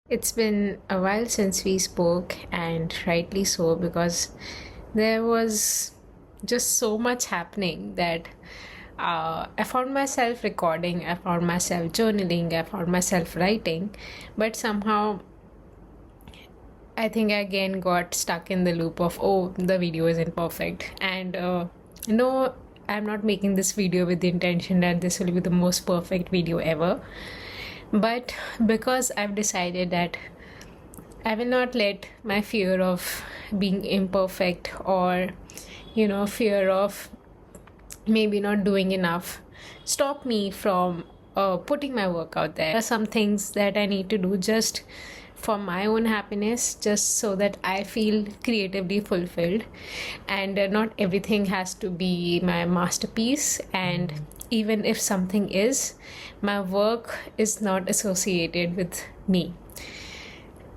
It's been a while since we spoke, and rightly so, because there was just so much happening that I found myself recording, I found myself journaling, I found myself writing, but somehow I think I again got stuck in the loop of, oh, the video isn't perfect. And no, I'm not making this video with the intention that this will be the most perfect video ever. But because I've decided that I will not let my fear of being imperfect or, fear of maybe not doing enough stop me from putting my work out there. There are some things that I need to do just for my own happiness, just so that I feel creatively fulfilled. And not everything has to be my masterpiece. And even if something is, my work is not associated with me.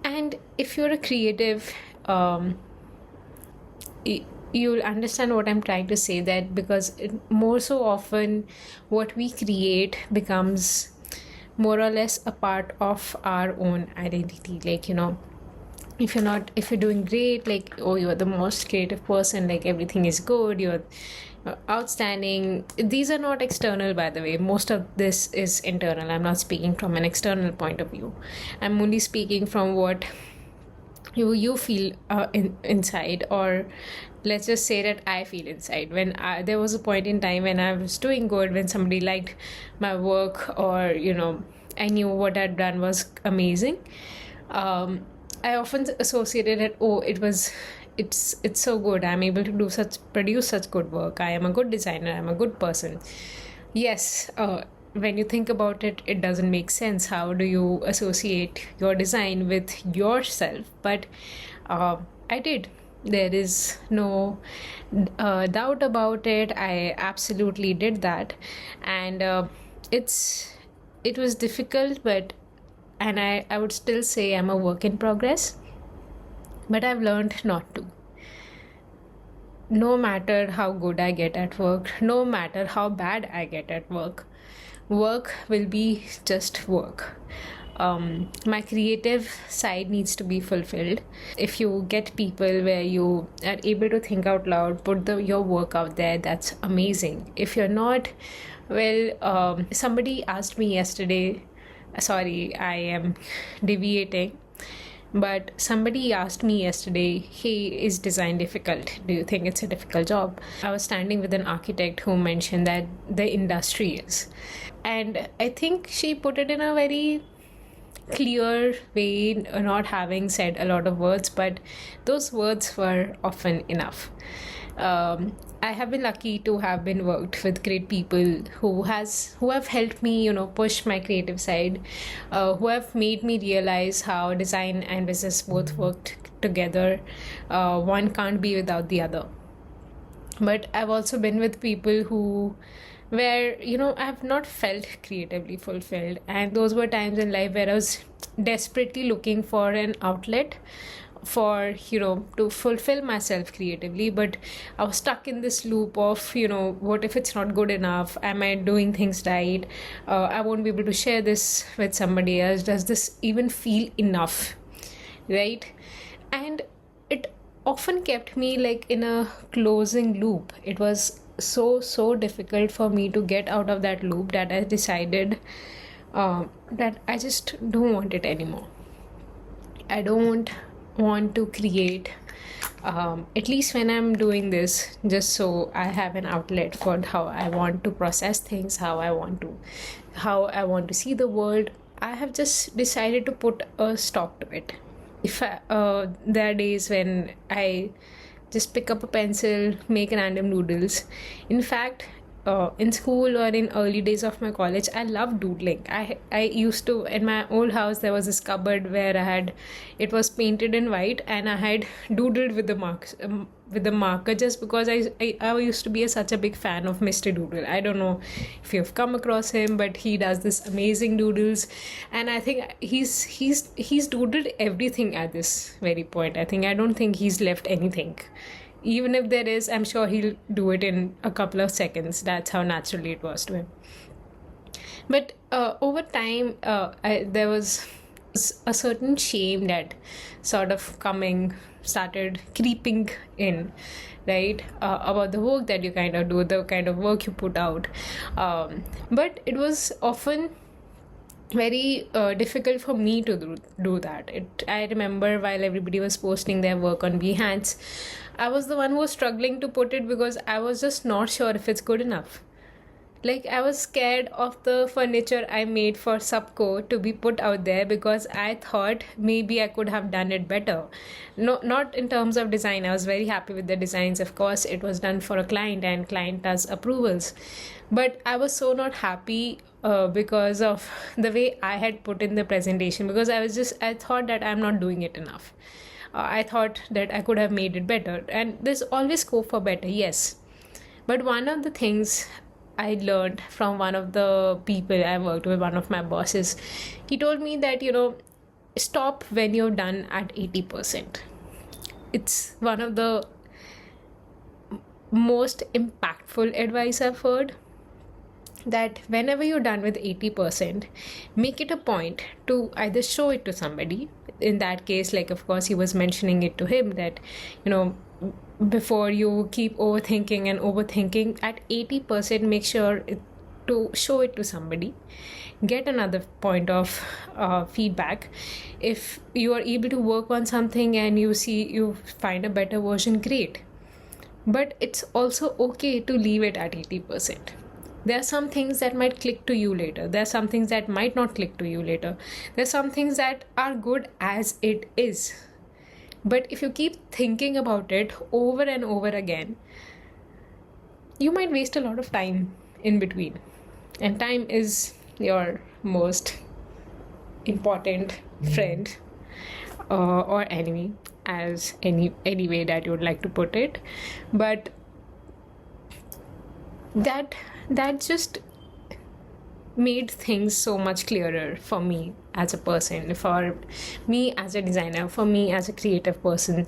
And if you're a creative, you'll understand what I'm trying to say, that because more so often what we create becomes more or less a part of our own identity. Like, if you're doing great, like, oh, you're the most creative person, like everything is good, you're outstanding. These are not external, by the way. Most of this is internal. I'm not speaking from an external point of view. I'm only speaking from what you feel inside, or let's just say that I feel inside. There was a point in time when I was doing good, when somebody liked my work, or I knew what I'd done was amazing. I often associated it, oh, it's so good, I'm able to produce such good work, I am a good designer, I'm a good person. Yes, when you think about it, it doesn't make sense. How do you associate your design with yourself? But I did. There is no doubt about it. I absolutely did that. And it was difficult, and I would still say I'm a work in progress. But I've learned not to. No matter how good I get at work, no matter how bad I get at work, work will be just work. My creative side needs to be fulfilled. If you get people where you are able to think out loud, put your work out there, that's amazing. If you're not, well, somebody asked me yesterday, sorry, I am deviating, but somebody asked me yesterday, hey, is design difficult? Do you think it's a difficult job? I was standing with an architect who mentioned that the industry is. And I think she put it in a very clear way, not having said a lot of words, but those words were often enough. I have been lucky to have been worked with great people who have helped me, push my creative side, who have made me realize how design and business both worked together. One can't be without the other. But I've also been with people where I've not felt creatively fulfilled, and those were times in life where I was desperately looking for an outlet for to fulfill myself creatively. But I was stuck in this loop of what if it's not good enough? Am I doing things right? I won't be able to share this with somebody else. Does this even feel enough, right? And it often kept me like in a closing loop. It was so difficult for me to get out of that loop that I decided that I just don't want it anymore. I don't want to create, at least when I'm doing this, just so I have an outlet for how I want to process things, how I want to see the world. I have just decided to put a stop to it. There are days when I just pick up a pencil, make random doodles. In fact, in school or in early days of my college, I loved doodling. I used to, in my old house, there was this cupboard where it was painted in white, and I had doodled with the marker just because I used to be such a big fan of Mr. Doodle. I don't know if you've come across him, but he does this amazing doodles, and I think he's doodled everything at this very point. I don't think he's left anything. Even if there is, I'm sure he'll do it in a couple of seconds. That's how naturally it was to him. But over time, there was a certain shame that sort of started creeping in, right? About the work that you kind of do, the kind of work you put out. But it was often very difficult for me to do that. I remember while everybody was posting their work on Behance, I was the one who was struggling to put it because I was just not sure if it's good enough. Like, I was scared of the furniture I made for Subco to be put out there because I thought maybe I could have done it better. No, not in terms of design. I was very happy with the designs. Of course, it was done for a client and client does approvals. But I was so not happy because of the way I had put in the presentation, because I thought that I'm not doing it enough. I thought that I could have made it better. And there's always scope for better, yes. But one of the things I learned from one of the people I worked with, one of my bosses, he told me that, stop when you're done at 80%. It's one of the most impactful advice I've heard, that whenever you're done with 80%, make it a point to either show it to somebody. In that case, like, of course, he was mentioning it to him that, before you keep overthinking and overthinking, at 80%, make sure to show it to somebody. Get another point of feedback. If you are able to work on something and you find a better version, great. But it's also okay to leave it at 80%. There are some things that might click to you later. There are some things that might not click to you later. There are some things that are good as it is. But if you keep thinking about it over and over again, you might waste a lot of time in between. And time is your most important friend or enemy, as any way that you would like to put it. But that just made things so much clearer for me as a person, for me as a designer, for me as a creative person,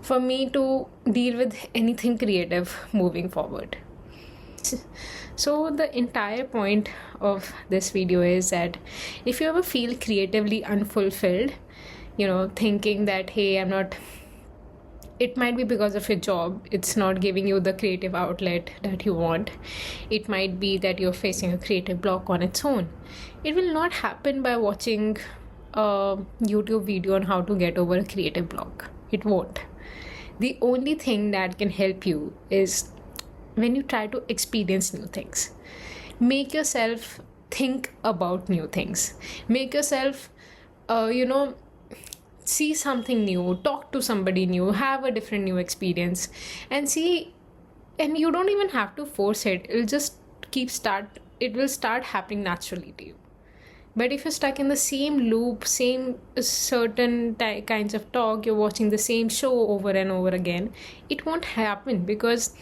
for me to deal with anything creative moving forward. So the entire point of this video is that if you ever feel creatively unfulfilled, thinking that, hey, it might be because of your job, it's not giving you the creative outlet that you want. It might be that you're facing a creative block on its own. It will not happen by watching a YouTube video on how to get over a creative block. It won't. The only thing that can help you is when you try to experience new things. Make yourself think about new things. Make yourself, see something new, talk to somebody new, have a different new experience, and see. And you don't even have to force it. It will start happening naturally to you. But if you're stuck in the same loop, same certain kinds of talk, you're watching the same show over and over again, it won't happen, because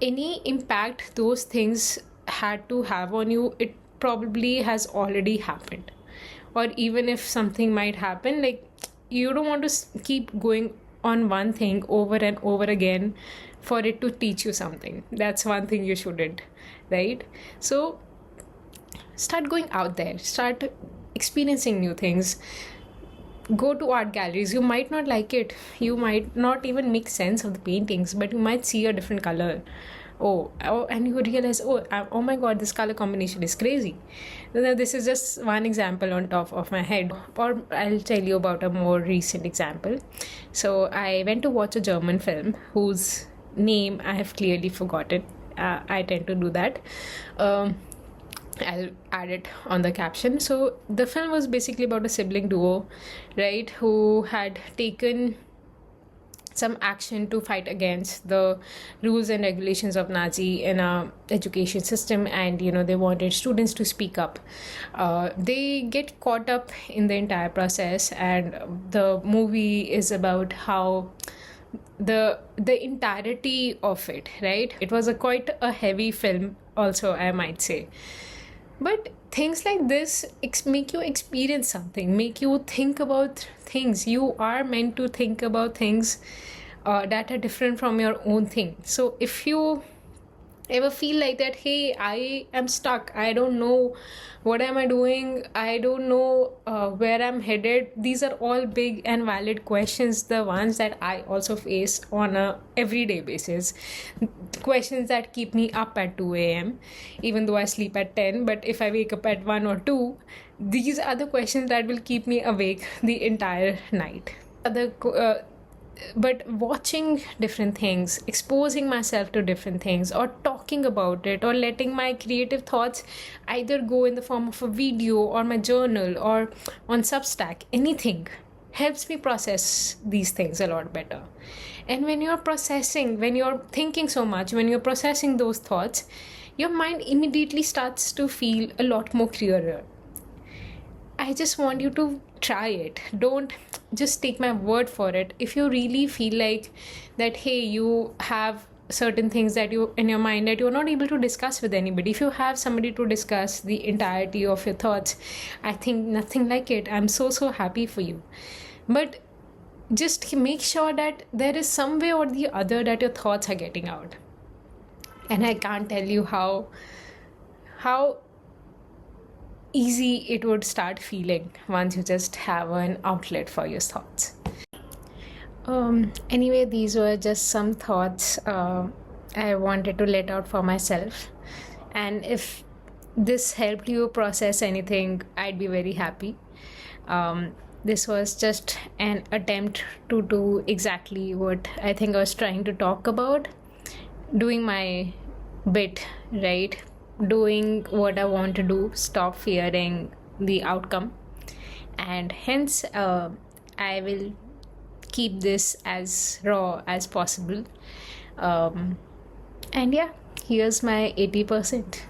any impact those things had to have on you, it probably has already happened. Or even if something might happen, like, you don't want to keep going on one thing over and over again for it to teach you something. That's one thing you shouldn't, right? So start going out there, start experiencing new things. Go to art galleries. You might not like it, you might not even make sense of the paintings, but you might see a different color. And you realize, oh my god, this color combination is crazy. This is just one example on top of my head, or I'll tell you about a more recent example. So I went to watch a German film whose name I have clearly forgotten. I tend to do that. I'll add it on the caption. So the film was basically about a sibling duo, right, who had taken some action to fight against the rules and regulations of Nazi in our education system, and they wanted students to speak up. They get caught up in the entire process, and the movie is about how the entirety of it, right? It was quite a heavy film also, I might say. But things like this make you experience something, make you think about things. You are meant to think about things that are different from your own thing. So if you ever feel like that, hey, I am stuck, I don't know what am I doing, I don't know where I'm headed? These are all big and valid questions, the ones that I also face on a everyday basis. Questions that keep me up at 2 a.m. even though I sleep at 10, but if I wake up at 1 or 2, these are the questions that will keep me awake the entire night. But watching different things, exposing myself to different things, or talking about it, or letting my creative thoughts either go in the form of a video or my journal or on Substack, anything helps me process these things a lot better. And when you're processing, when you're thinking so much, when you're processing those thoughts, your mind immediately starts to feel a lot more clearer. I just want you to try it. Don't just take my word for it. If you really feel like that, hey, you have certain things that you in your mind that you're not able to discuss with anybody, if you have somebody to discuss the entirety of your thoughts, I think nothing like it. I'm so happy for you. But just make sure that there is some way or the other that your thoughts are getting out. And I can't tell you how easy it would start feeling once you just have an outlet for your thoughts. Anyway, these were just some thoughts I wanted to let out for myself. And if this helped you process anything, I'd be very happy. This was just an attempt to do exactly what I think I was trying to talk about. Doing my bit, right? Doing what I want to do, stop fearing the outcome. And hence, I will keep this as raw as possible. And yeah, here's my 80%.